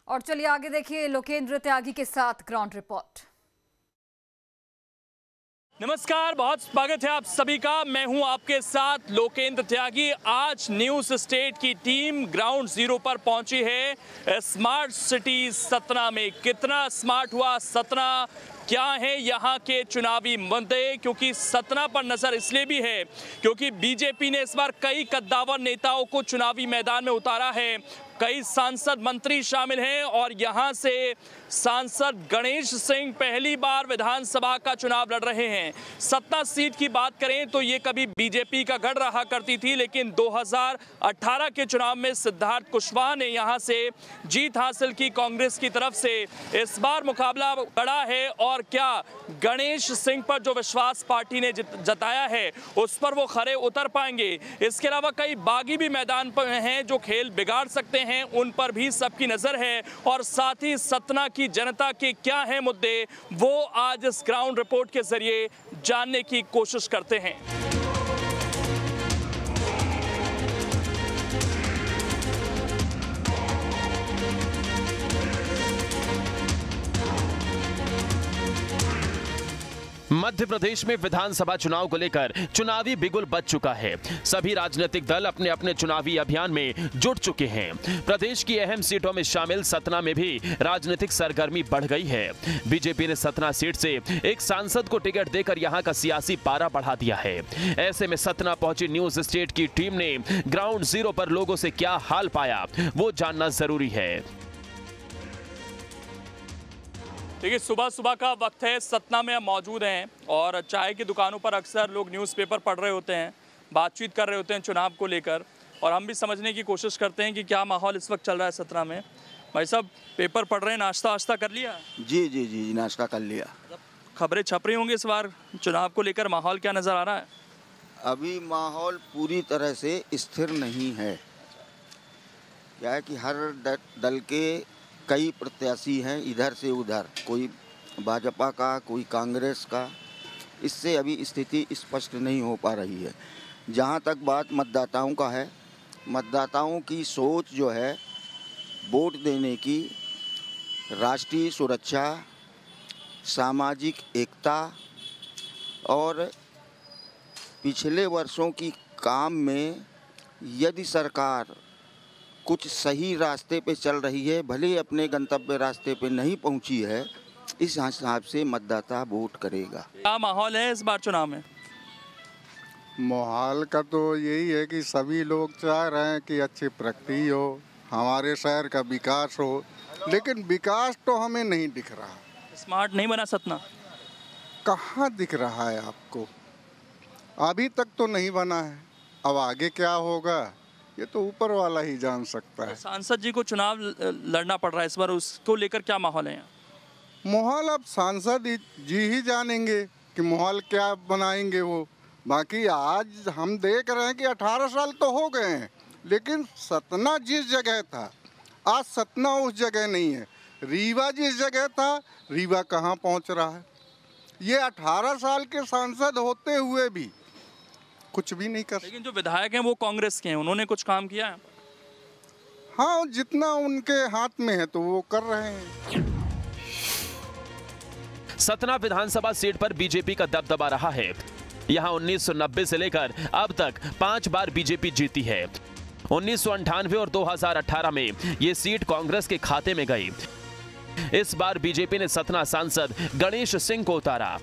और चलिए आगे देखिए लोकेंद्र त्यागी के साथ ग्राउंड रिपोर्ट। नमस्कार, बहुत स्वागत है आप सभी का। मैं हूं आपके साथ लोकेंद्र त्यागी। आज न्यूज स्टेट की टीम ग्राउंड जीरो पर पहुंची है स्मार्ट सिटी सतना में। कितना स्मार्ट हुआ सतना, क्या है यहाँ के चुनावी मुद्दे, क्योंकि सतना पर नजर इसलिए भी है क्योंकि बीजेपी ने इस बार कई कद्दावर नेताओं को चुनावी मैदान में उतारा है। कई सांसद मंत्री शामिल हैं और यहाँ से सांसद गणेश सिंह पहली बार विधानसभा का चुनाव लड़ रहे हैं। सतना सीट की बात करें तो ये कभी बीजेपी का गढ़ रहा करती थी, लेकिन 2018 के चुनाव में सिद्धार्थ कुशवाहा ने यहाँ से जीत हासिल की कांग्रेस की तरफ से। इस बार मुकाबला बड़ा है और क्या गणेश सिंह पर जो विश्वास पार्टी ने जताया है उस पर वो खरे उतर पाएंगे। इसके अलावा कई बागी भी मैदान पर हैं जो खेल बिगाड़ सकते हैं, उन पर भी सबकी नजर है। और साथ ही सतना की जनता के क्या हैं मुद्दे, वो आज इस ग्राउंड रिपोर्ट के जरिए जानने की कोशिश करते हैं। मध्य प्रदेश में विधानसभा चुनाव को लेकर चुनावी बिगुल बज चुका है। सभी राजनीतिक दल अपने अपने चुनावी अभियान में जुट चुके हैं। प्रदेश की अहम सीटों में शामिल सतना में भी राजनीतिक सरगर्मी बढ़ गई है। बीजेपी ने सतना सीट से एक सांसद को टिकट देकर यहां का सियासी पारा बढ़ा दिया है। ऐसे में सतना पहुंची न्यूज स्टेट की टीम ने ग्राउंड जीरो पर लोगों से क्या हाल पाया वो जानना जरूरी है। देखिए, सुबह सुबह का वक्त है, सतना में हम मौजूद हैं और चाय की दुकानों पर अक्सर लोग न्यूज़पेपर पढ़ रहे होते हैं, बातचीत कर रहे होते हैं चुनाव को लेकर, और हम भी समझने की कोशिश करते हैं कि क्या माहौल इस वक्त चल रहा है सतना में। भाई साहब, पेपर पढ़ रहे हैं, नाश्ता वाश्ता कर लिया? जी जी जी नाश्ता कर लिया। खबरें छप रही होंगी इस बार चुनाव को लेकर, माहौल क्या नज़र आ रहा है? अभी माहौल पूरी तरह से स्थिर नहीं है। क्या है कि हर दल के कई प्रत्याशी हैं, इधर से उधर, कोई भाजपा का, कोई कांग्रेस का। इससे अभी स्थिति स्पष्ट नहीं हो पा रही है। जहाँ तक बात मतदाताओं का है, मतदाताओं की सोच जो है वोट देने की, राष्ट्रीय सुरक्षा, सामाजिक एकता और पिछले वर्षों की काम में यदि सरकार कुछ सही रास्ते पे चल रही है, भले अपने गंतव्य रास्ते पे नहीं पहुंची है, इस हिसाब से मतदाता वोट करेगा। क्या माहौल है इस बार चुनाव में? माहौल का तो यही है कि सभी लोग चाह रहे हैं कि अच्छी प्रगति हो, हमारे शहर का विकास हो, लेकिन विकास तो हमें नहीं दिख रहा। स्मार्ट नहीं बना सतना? कहाँ दिख रहा है आपको? अभी तक तो नहीं बना है, अब आगे क्या होगा ये तो ऊपर वाला ही जान सकता है। सांसद जी को चुनाव लड़ना पड़ रहा है इस बार, उसको लेकर क्या माहौल है? माहौल अब सांसद जी ही जानेंगे कि माहौल क्या बनाएंगे वो। बाकी आज हम देख रहे हैं कि 18 साल तो हो गए हैं, लेकिन सतना जिस जगह था आज सतना उस जगह नहीं है। रीवा जिस जगह था रीवा कहाँ पहुँच रहा है। ये 18 साल के सांसद होते हुए भी कुछ भी नहीं कर। लेकिन जो विधायक हैं वो कांग्रेस के हैं, उन्होंने कुछ काम किया है? हाँ, जितना उनके हाथ में है तो वो कर रहे हैं। सतना विधानसभा सीट पर बीजेपी का दबदबा रहा है। यहां 1990 से लेकर अब तक 5 बार बीजेपी जीती है। 1998 और 2018 में ये सीट कांग्रेस के खाते में गई। इस बार बीजेपी ने सतना सांसद गणेश सिंह को उतारा,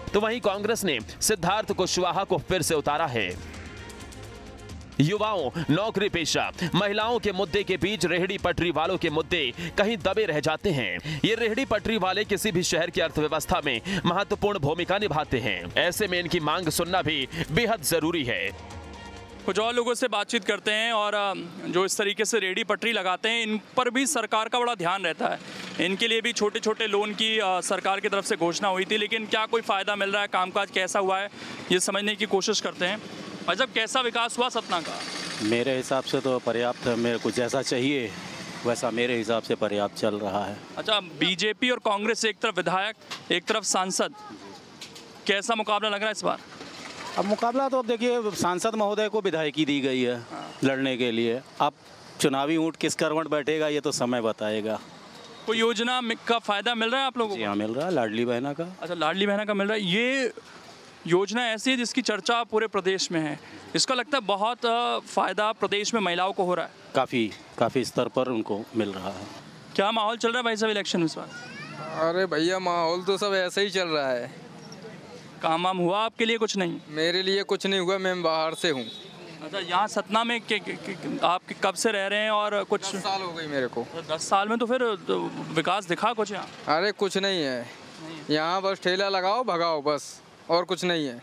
तो वहीं कांग्रेस ने सिद्धार्थ कुशवाहा को फिर से उतारा है। युवाओं, नौकरी पेशा, महिलाओं के मुद्दे के बीच रेहड़ी पटरी वालों के मुद्दे कहीं दबे रह जाते हैं। ये रेहड़ी पटरी वाले किसी भी शहर की अर्थव्यवस्था में महत्वपूर्ण भूमिका निभाते हैं। ऐसे में इनकी मांग सुनना भी बेहद जरूरी है। कुछ और लोगों से बातचीत करते हैं और जो इस तरीके से रेहड़ी पटरी लगाते हैं इन पर भी सरकार का बड़ा ध्यान रहता है। इनके लिए भी छोटे छोटे लोन की सरकार की तरफ से घोषणा हुई थी, लेकिन क्या कोई फ़ायदा मिल रहा है, कामकाज कैसा हुआ है, ये समझने की कोशिश करते हैं। भाई साहब, कैसा विकास हुआ सतना का? मेरे हिसाब से तो पर्याप्त है। मेरे को जैसा चाहिए वैसा मेरे हिसाब से पर्याप्त चल रहा है। अच्छा, बीजेपी और कांग्रेस, एक तरफ विधायक एक तरफ सांसद, कैसा मुकाबला लग रहा है इस बार? अब मुकाबला तो अब देखिए, सांसद महोदय को विधायकी दी गई है लड़ने के लिए। अब चुनावी ऊँट किस करवट बैठेगा ये तो समय बताएगा। कोई योजना का फायदा मिल रहा है आप लोगों जी को? हाँ, मिल रहा है लाडली बहना का। अच्छा, लाडली बहना का मिल रहा है। ये योजना ऐसी है जिसकी चर्चा पूरे प्रदेश में है। इसका लगता है बहुत फायदा प्रदेश में महिलाओं को हो रहा है। काफ़ी स्तर पर उनको मिल रहा है। क्या माहौल चल रहा है भाई साहब इलेक्शन में इस बार? अरे भैया माहौल तो सब ऐसे ही चल रहा है। काम वाम हुआ आपके लिए? कुछ नहीं। मेरे लिए कुछ नहीं हुआ, मैं बाहर से हूँ। अच्छा, यहाँ सतना में आप कब से रह रहे हैं और कुछ? 10 साल हो गई मेरे को। 10 साल में तो फिर विकास दिखा कुछ यहाँ? अरे कुछ नहीं है यहाँ, बस ठेला लगाओ भगाओ बस, और कुछ नहीं है।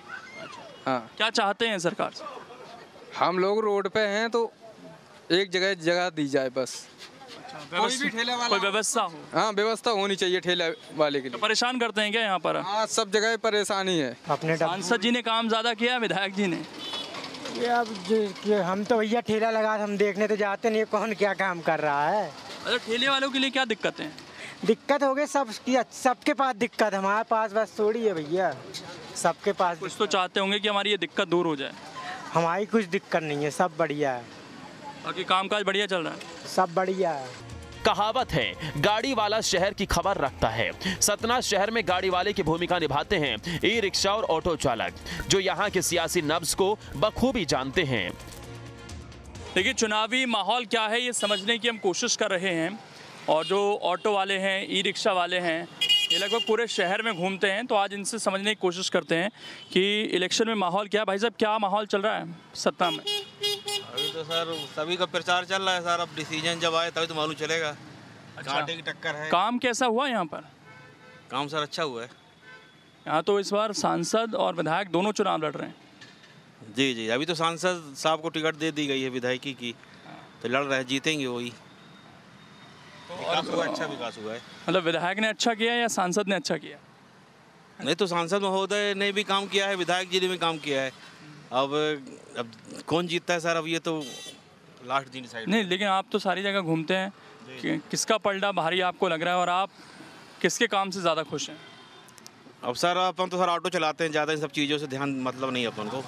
हाँ, क्या चाहते हैं सरकार से? हम लोग रोड पे हैं तो एक जगह दी जाए बस। कोई भी ठेला वाला, कोई व्यवस्था हो। हाँ, व्यवस्था होनी चाहिए ठेला वाले के तो लिए। परेशान करते हैं क्या यहाँ पर? हाँ, सब जगह परेशानी है। अपने सांसद जी ने काम ज़्यादा किया, विधायक जी ने? ये अब हम तो भैया ठेला लगा, हम देखने तो जाते नहीं कौन क्या काम कर रहा है। अच्छा, ठेले वालों के लिए क्या दिक्कतें हैं? दिक्कत हो गई सबके पास दिक्कत, हमारे पास बस थोड़ी है भैया, सबके पास। कुछ तो चाहते होंगे कि हमारी ये दिक्कत दूर हो जाए। हमारी कुछ दिक्कत नहीं है, सब बढ़िया है। बाकी कामकाज बढ़िया चल रहा है? सब बढ़िया है। कहावत है, गाड़ी वाला शहर की खबर रखता है। सतना शहर में गाड़ी वाले की भूमिका निभाते हैं ई रिक्शा और ऑटो चालक, जो यहाँ के सियासी नब्ज को बखूबी जानते हैं। देखिए, चुनावी माहौल क्या है ये समझने की हम कोशिश कर रहे हैं। और जो ऑटो वाले हैं, ई रिक्शा वाले हैं, ये लगभग पूरे शहर में घूमते हैं। तो आज इनसे समझने की कोशिश करते हैं कि इलेक्शन में माहौल क्या है। भाई साहब, क्या माहौल चल रहा है सतना में? अभी तो सर सभी का प्रचार चल रहा है सर, अब डिसीजन जब आए तभी तो मालूम चलेगा। अच्छा। कांटे की टक्कर है। काम कैसा हुआ यहाँ पर? काम सर अच्छा हुआ है। यहाँ तो इस बार सांसद और विधायक दोनों चुनाव लड़ रहे हैं। जी जी, अभी तो सांसद साहब को टिकट दे दी गई है विधायकी की, तो लड़ रहे हैं, जीतेंगे वही। विकास हुआ, अच्छा विकास हुआ है। मतलब विधायक ने अच्छा किया या सांसद ने अच्छा किया? नहीं तो सांसद महोदय ने भी काम किया है, विधायक जी ने भी काम किया है। अब कौन जीतता है सर, अब ये तो लास्ट दिन डिसाइड। नहीं, लेकिन आप तो सारी जगह घूमते हैं, किसका पलड़ा भारी आपको लग रहा है और आप किसके काम से ज़्यादा खुश हैं? अब सर अपन तो सर ऑटो चलाते हैं, ज़्यादा इन सब चीज़ों से ध्यान मतलब नहीं अपन को,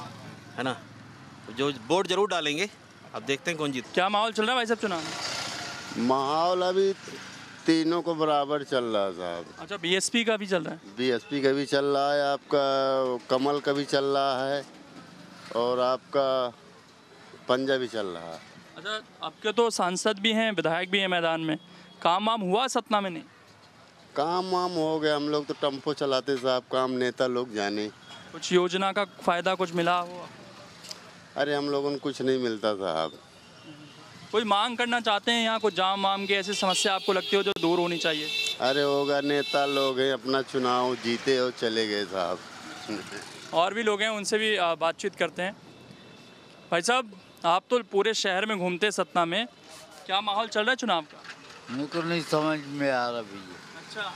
है ना। जो वोट जरूर डालेंगे, अब देखते हैं कौन जीत। क्या माहौल चल रहा है भाई साहब चुनाव में? माहौल अभी तीनों को बराबर चल रहा है साहब। अच्छा, बीएसपी का भी चल रहा है? बीएसपी का भी चल रहा है, आपका कमल का भी चल रहा है, और आपका पंजा भी चल रहा है। अच्छा, आपके तो सांसद भी हैं, विधायक भी हैं मैदान में। काम वाम हुआ सतना में? नहीं काम वाम हो गया, हम लोग तो टेम्पो चलाते साहब, काम नेता लोग जाने। कुछ योजना का फायदा कुछ मिला हो? अरे हम लोगों को कुछ नहीं मिलता साहब। कोई मांग करना चाहते हैं यहाँ, कुछ जाम वाम की ऐसी समस्या आपको लगती हो जो दूर होनी चाहिए? अरे होगा, नेता लोग हैं, अपना चुनाव जीते और चले गए साहब। और भी लोग हैं, उनसे भी बातचीत करते हैं। भाई साहब, आप तो पूरे शहर में घूमते हैं सतना में, क्या माहौल चल रहा है चुनाव का? मेरे को नहीं समझ में आ रहा भैया। अच्छा,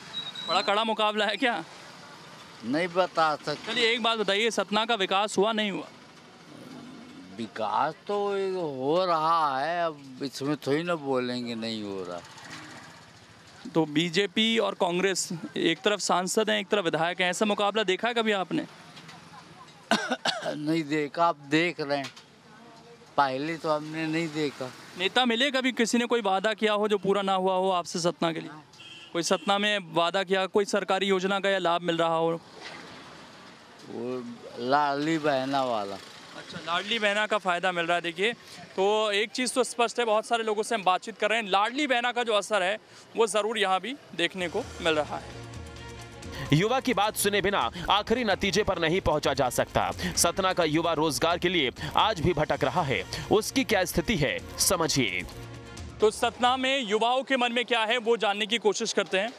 बड़ा कड़ा मुकाबला है क्या? नहीं बता सकते। चलिए एक बात बताइए, सतना का विकास हुआ नहीं हुआ? विकास तो हो रहा है, अब इसमें थोड़ी ना बोलेंगे नहीं हो रहा। तो बीजेपी और कांग्रेस, एक तरफ सांसद हैं एक तरफ विधायक हैं, ऐसा मुकाबला देखा है कभी आपने? नहीं देखा, आप देख रहे हैं, पहले तो हमने नहीं देखा। नेता मिले कभी, किसी ने कोई वादा किया हो जो पूरा ना हुआ हो आपसे सतना के लिए? कोई सतना में वादा किया, कोई सरकारी योजना का या लाभ मिल रहा हो? वो लाडली बहना वाला। अच्छा, लाडली बहना का फ़ायदा मिल रहा है। देखिए, तो एक चीज़ तो स्पष्ट है, बहुत सारे लोगों से हम बातचीत कर रहे हैं, लाडली बहना का जो असर है वो ज़रूर यहाँ भी देखने को मिल रहा है। युवा की बात सुने बिना आखिरी नतीजे पर नहीं पहुंचा जा सकता। सतना का युवा रोजगार के लिए आज भी भटक रहा है, उसकी क्या स्थिति है समझिए। तो सतना में युवाओं के मन में क्या है वो जानने की कोशिश करते हैं।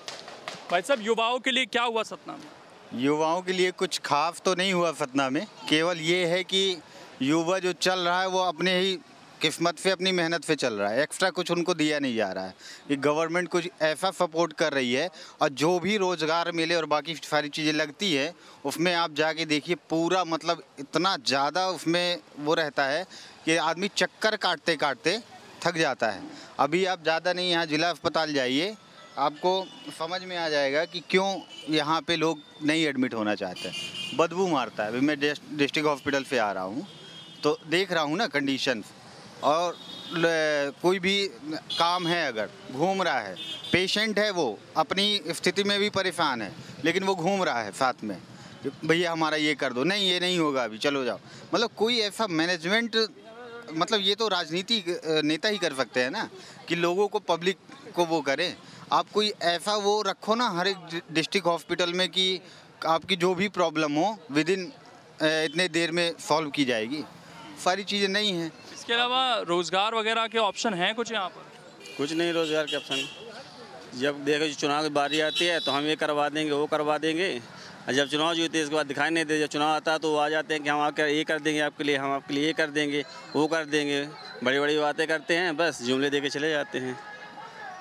भाई साहब, युवाओं के लिए क्या हुआ सतना में? युवाओं के लिए कुछ खास तो नहीं हुआ सतना में, केवल ये है कि युवा जो चल रहा है वो अपने ही किस्मत पे, अपनी मेहनत पे चल रहा है, एक्स्ट्रा कुछ उनको दिया नहीं जा रहा है। ये गवर्नमेंट कुछ ऐसा सपोर्ट कर रही है, और जो भी रोज़गार मिले और बाकी सारी चीज़ें लगती है उसमें आप जाके देखिए, पूरा मतलब इतना ज़्यादा उसमें वो रहता है कि आदमी चक्कर काटते काटते थक जाता है। अभी आप ज़्यादा नहीं, यहाँ जिला अस्पताल जाइए, आपको समझ में आ जाएगा कि क्यों यहाँ पे लोग नहीं एडमिट होना चाहते हैं। बदबू मारता है। अभी मैं डिस्ट्रिक्ट हॉस्पिटल से आ रहा हूँ तो देख रहा हूँ ना कंडीशन, और कोई भी काम है, अगर घूम रहा है, पेशेंट है, वो अपनी स्थिति में भी परेशान है, लेकिन वो घूम रहा है साथ में, भैया हमारा ये कर दो, नहीं ये नहीं होगा अभी, चलो जाओ। मतलब कोई ऐसा मैनेजमेंट, मतलब ये तो राजनीति नेता ही कर सकते हैं ना, कि लोगों को, पब्लिक को वो करें। आप कोई ऐसा वो रखो ना हर एक डिस्ट्रिक्ट हॉस्पिटल में कि आपकी जो भी प्रॉब्लम हो विद इन इतने देर में सॉल्व की जाएगी। सारी चीज़ें नहीं हैं। इसके अलावा रोज़गार वगैरह के ऑप्शन हैं कुछ यहाँ पर? कुछ नहीं रोज़गार के ऑप्शन। जब देखो चुनाव की बारी आती है तो हम ये करवा देंगे, वो करवा देंगे, और जब चुनाव जीते इसके बाद दिखाई नहीं दे। जब चुनाव आता है तो वो आ जाते हैं कि हम आपके ये कर देंगे, आपके लिए हम आपके लिए ये कर देंगे, वो कर देंगे, बड़ी बड़ी बातें करते हैं, बस जुमले दे के चले जाते हैं।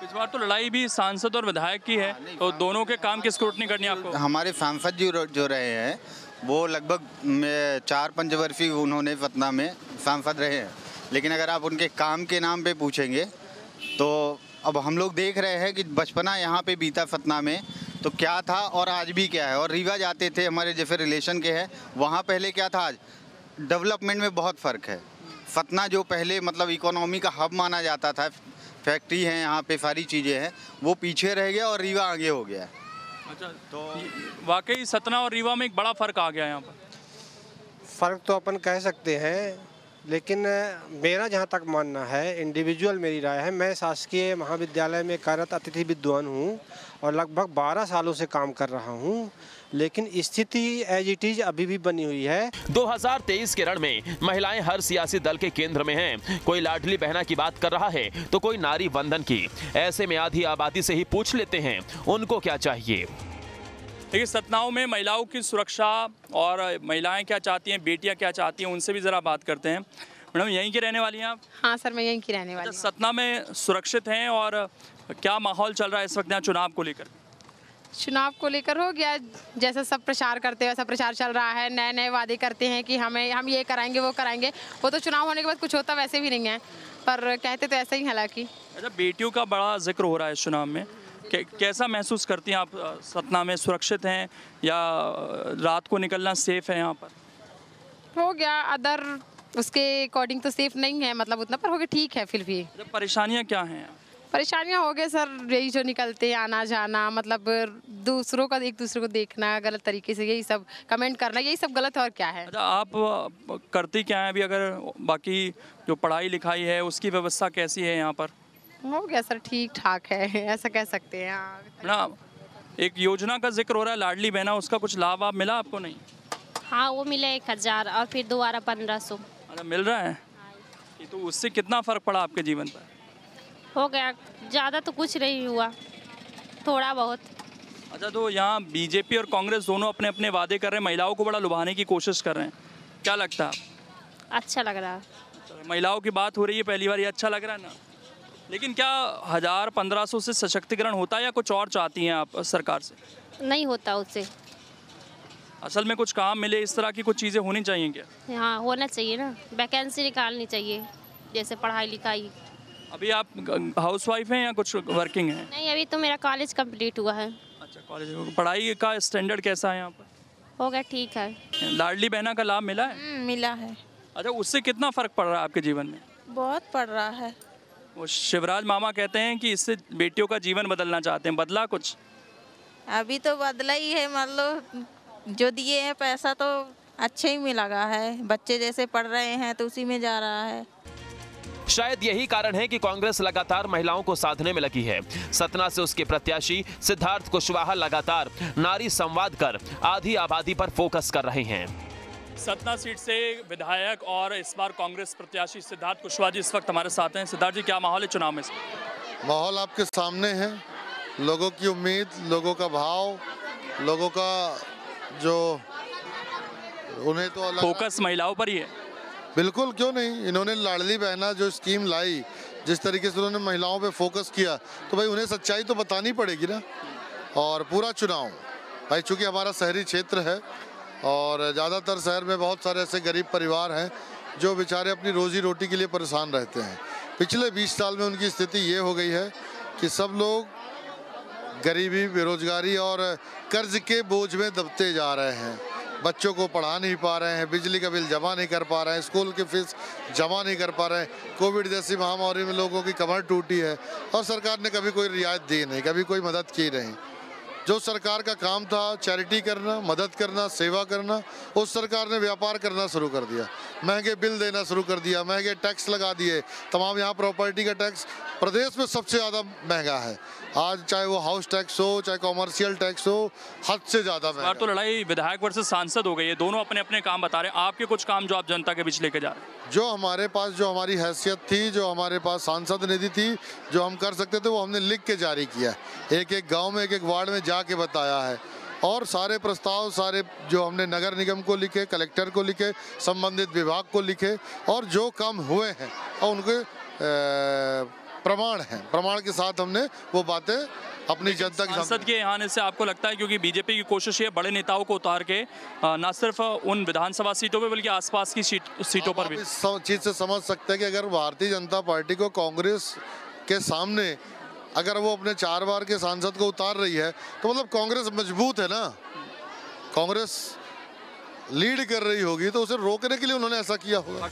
इस बार तो लड़ाई भी सांसद और विधायक की है, तो दोनों के काम की स्क्रूटनी करनी है आपको। हमारे सांसद जी जो रहे हैं वो लगभग 4-5 वर्ष ही उन्होंने सतना में सांसद रहे हैं, लेकिन अगर आप उनके काम के नाम पे पूछेंगे तो अब हम लोग देख रहे हैं कि बचपना यहाँ पे बीता सतना में तो क्या था और आज भी क्या है। और रीवा जाते थे, हमारे जैसे रिलेशन के हैं, वहाँ पहले क्या था, आज डेवलपमेंट में बहुत फ़र्क है। सतना जो पहले मतलब इकोनॉमी का हब माना जाता था, फैक्ट्री है यहाँ पे, सारी चीज़ें हैं, वो पीछे रह गया और रीवा आगे हो गया। अच्छा, तो वाकई सतना और रीवा में एक बड़ा फ़र्क आ गया यहाँ पर। फ़र्क तो अपन कह सकते हैं, लेकिन मेरा जहाँ तक मानना है, इंडिविजुअल मेरी राय है, मैं शासकीय महाविद्यालय में कार्यरत अतिथि विद्वान हूँ और लगभग 12 सालों से काम कर रहा हूँ, लेकिन स्थिति एज इट इज अभी भी बनी हुई है। 2023 के रण में महिलाएं हर सियासी दल के केंद्र में हैं। कोई लाडली बहना की बात कर रहा है तो कोई नारी वंदन की। ऐसे में आधी आबादी से ही पूछ लेते हैं उनको क्या चाहिए। देखिए, सतनाओं में महिलाओं की सुरक्षा और महिलाएं क्या चाहती हैं, बेटियां क्या चाहती हैं, उनसे भी ज़रा बात करते हैं। मैडम, यहीं की रहने वाली हैं आप? हाँ सर, मैं यहीं की रहने वाली हूँ। सतना में सुरक्षित हैं और क्या माहौल चल रहा है इस वक्त यहाँ चुनाव को लेकर? चुनाव को लेकर हो गया, जैसा सब प्रचार करते हैं वैसा प्रचार चल रहा है। नए नए वादे करते हैं कि हम ये कराएंगे, वो कराएंगे। वो तो चुनाव होने के बाद कुछ होता वैसे भी नहीं है, पर कहते तो ऐसा ही हालांकि। अच्छा, बेटियों का बड़ा जिक्र हो रहा है इस चुनाव में, कैसा महसूस करती हैं आप? सतना में सुरक्षित हैं या रात को निकलना सेफ है यहाँ पर? हो गया, अदर उसके अकॉर्डिंग तो सेफ नहीं है, मतलब उतना, पर हो गया ठीक है। फिर भी परेशानियाँ क्या हैं? परेशानियाँ हो गए सर, यही जो निकलते आना जाना, मतलब दूसरों का एक दूसरे को देखना गलत तरीके से, यही सब कमेंट करना, यही सब गलत है और क्या है। अच्छा, आप करती क्या है अभी? अगर बाकी जो पढ़ाई लिखाई है उसकी व्यवस्था कैसी है यहाँ पर? हो गया सर, ठीक ठाक है, ऐसा कह सकते हैं। ना, एक योजना का जिक्र हो रहा है लाडली बहना, उसका कुछ लाभ आप मिला आपको? नहीं। हाँ, वो मिला 1000 और फिर दोबारा 1500। अच्छा, मिल रहा है। तो उससे कितना फ़र्क पड़ा आपके जीवन पर? हो गया, ज़्यादा तो कुछ नहीं हुआ, थोड़ा बहुत। अच्छा, तो यहाँ बीजेपी और कांग्रेस दोनों अपने अपने वादे कर रहे हैं, महिलाओं को बड़ा लुभाने की कोशिश कर रहे हैं, क्या लगता है? अच्छा लग रहा है। महिलाओं की बात हो रही है पहली बार, ये अच्छा लग रहा है ना? लेकिन क्या 1000-1500 से सशक्तिकरण होता है या कुछ और चाहती हैं आप सरकार से? नहीं होता उससे। असल में कुछ काम मिले, इस तरह की कुछ चीज़ें होनी चाहिए क्या? हाँ, होना चाहिए ना, वैकेंसी निकालनी चाहिए, जैसे पढ़ाई लिखाई। अभी आप हाउसवाइफ हैं या कुछ वर्किंग हैं? नहीं, अभी तो मेरा कॉलेज कंप्लीट हुआ है। अच्छा, कॉलेज। पढ़ाई का स्टैंडर्ड कैसा है यहाँ पर? हो गया, ठीक है। लाडली बहना का लाभ मिला है? मिला है। अच्छा, उससे कितना फ़र्क पड़ रहा है आपके जीवन में? बहुत पड़ रहा है। वो शिवराज मामा कहते हैं कि इससे बेटियों का जीवन बदलना चाहते हैं, बदला कुछ? अभी तो बदला ही है, मतलब जो दिए हैं पैसा तो अच्छे ही मिला है, बच्चे जैसे पढ़ रहे हैं तो उसी में जा रहा है। शायद यही कारण है कि कांग्रेस लगातार महिलाओं को साधने में लगी है। सतना से उसके प्रत्याशी सिद्धार्थ कुशवाहा लगातार नारी संवाद कर आधी आबादी पर फोकस कर रहे हैं। सतना सीट से विधायक और इस बार कांग्रेस प्रत्याशी सिद्धार्थ कुशवाहा जी इस वक्त हमारे साथ हैं। सिद्धार्थ जी, क्या माहौल है चुनाव में? माहौल आपके सामने है, लोगों की उम्मीद, लोगों का भाव, लोगों का जो उन्हें तो फोकस महिलाओं पर ही है। बिल्कुल, क्यों नहीं। इन्होंने लाडली बहना जो स्कीम लाई, जिस तरीके से उन्होंने महिलाओं पे फोकस किया, तो भाई उन्हें सच्चाई तो बतानी पड़ेगी ना। और पूरा चुनाव भाई, चूँकि हमारा शहरी क्षेत्र है और ज़्यादातर शहर में बहुत सारे ऐसे गरीब परिवार हैं जो बेचारे अपनी रोजी रोटी के लिए परेशान रहते हैं। पिछले 20 साल में उनकी स्थिति ये हो गई है कि सब लोग गरीबी, बेरोजगारी और कर्ज के बोझ में दबते जा रहे हैं। बच्चों को पढ़ा नहीं पा रहे हैं, बिजली का बिल जमा नहीं कर पा रहे हैं, स्कूल की फीस जमा नहीं कर पा रहे हैं। कोविड जैसी महामारी में लोगों की कमर टूटी है और सरकार ने कभी कोई रियायत दी नहीं, कभी कोई मदद की नहीं। जो सरकार का काम था चैरिटी करना, मदद करना, सेवा करना, उस सरकार ने व्यापार करना शुरू कर दिया, महंगे बिल देना शुरू कर दिया, महंगे टैक्स लगा दिए। तमाम यहाँ प्रॉपर्टी का टैक्स प्रदेश में सबसे ज़्यादा महंगा है आज, चाहे वो हाउस टैक्स हो, चाहे कॉमर्शियल टैक्स हो, हद से ज़्यादा महंगा। तो लड़ाई विधायक वर्सेस सांसद हो गई है, दोनों अपने अपने काम बता रहे हैं। आपके कुछ काम जो आप जनता के बीच लेके जा रहे हैं? जो हमारे पास, जो हमारी हैसियत थी, जो हमारे पास सांसद निधि थी, जो हम कर सकते थे, वो हमने लिख के जारी किया। एक एक गांव में, एक एक वार्ड में जाके बताया है। और सारे प्रस्ताव, सारे जो हमने नगर निगम को लिखे, कलेक्टर को लिखे, संबंधित विभाग को लिखे, और जो काम हुए हैं और उनके प्रमाण हैं, प्रमाण के साथ हमने वो बातें अपनी जनता के सांसद के आने से आपको लगता है, क्योंकि बीजेपी की कोशिश है बड़े नेताओं को उतार के न सिर्फ उन विधानसभा सीटों पे बल्कि आसपास की सीटों पर भी, इस चीज़ से समझ सकते हैं कि अगर भारतीय जनता पार्टी को कांग्रेस के सामने अगर वो अपने 4 बार के सांसद को उतार रही है तो मतलब कांग्रेस मजबूत है ना, कांग्रेस लीड कर रही होगी, तो उसे रोकने के लिए उन्होंने ऐसा किया होगा।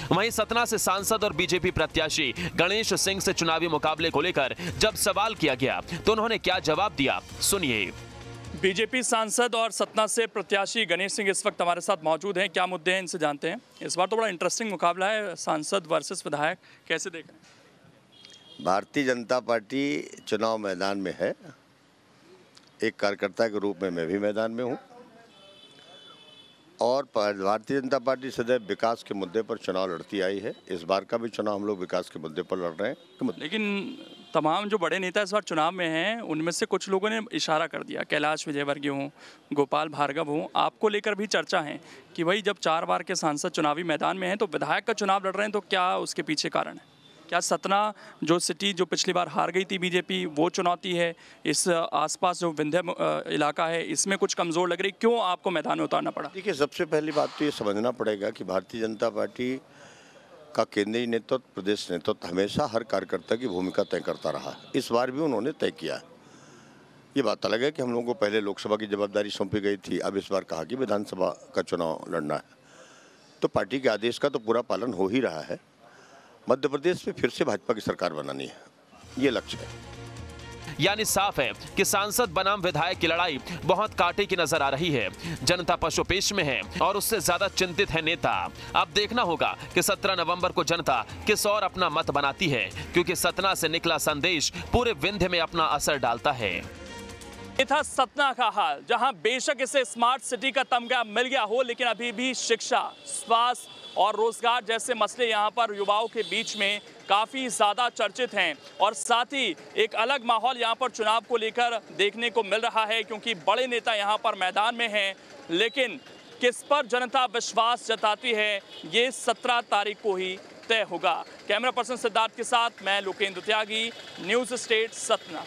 वहीं सतना से सांसद और बीजेपी प्रत्याशी गणेश सिंह से चुनावी मुकाबले को लेकर जब सवाल किया गया तो उन्होंने क्या जवाब दिया, सुनिए। बीजेपी सांसद और सतना से प्रत्याशी गणेश सिंह इस वक्त हमारे साथ मौजूद हैं। क्या मुद्दे हैं इनसे जानते हैं। इस बार तो बड़ा इंटरेस्टिंग मुकाबला है, सांसद वर्सेस विधायक, कैसे देख रहे हैं? भारतीय जनता पार्टी चुनाव मैदान में है। एक कार्यकर्ता के रूप में मैं भी मैदान में हूँ और भारतीय जनता पार्टी सदैव विकास के मुद्दे पर चुनाव लड़ती आई है। इस बार का भी चुनाव हम लोग विकास के मुद्दे पर लड़ रहे हैं। लेकिन तमाम जो बड़े नेता इस बार चुनाव में हैं, उनमें से कुछ लोगों ने इशारा कर दिया, कैलाश विजयवर्गीय हों, गोपाल भार्गव हों, आपको लेकर भी चर्चा है कि भाई जब 4 बार के सांसद चुनावी मैदान में हैं तो विधायक का चुनाव लड़ रहे हैं, तो क्या उसके पीछे कारण है? क्या सतना जो सिटी जो पिछली बार हार गई थी बीजेपी, वो चुनौती है? इस आसपास जो विंध्य इलाका है इसमें कुछ कमज़ोर लग रही, क्यों आपको मैदान में उतारना पड़ा? देखिए, सबसे पहली बात तो ये समझना पड़ेगा कि भारतीय जनता पार्टी का केंद्रीय नेतृत्व, प्रदेश नेतृत्व हमेशा हर कार्यकर्ता की भूमिका तय करता रहा। इस बार भी उन्होंने तय किया। ये बात अलग है कि हम लोगों को पहले लोकसभा की जवाबदारी सौंपी गई थी, अब इस बार कहा कि विधानसभा का चुनाव लड़ना है, तो पार्टी के आदेश का तो पूरा पालन हो ही रहा है। मध्य प्रदेश में फिर से भाजपा की सरकार बनानी है, ये लक्ष्य है। यानी साफ है कि सांसद बनाम विधायक की लड़ाई बहुत कांटे की नजर आ रही है। जनता पशुपेश में है और उससे ज्यादा चिंतित है नेता। अब देखना होगा कि 17 नवंबर को जनता किस और अपना मत बनाती है, क्योंकि सतना से निकला संदेश पूरे विंध्य में अपना असर डालता है। ये था सतना का हाल, जहां बेशक इसे स्मार्ट सिटी का तमगा मिल गया हो, लेकिन अभी भी शिक्षा, स्वास्थ्य और रोजगार जैसे मसले यहां पर युवाओं के बीच में काफ़ी ज़्यादा चर्चित हैं। और साथ ही एक अलग माहौल यहां पर चुनाव को लेकर देखने को मिल रहा है, क्योंकि बड़े नेता यहां पर मैदान में हैं, लेकिन किस पर जनता विश्वास जताती है ये 17 तारीख को ही तय होगा। कैमरा पर्सन सिद्धार्थ के साथ मैं लोकेंद्र त्यागी, न्यूज़ स्टेट सतना।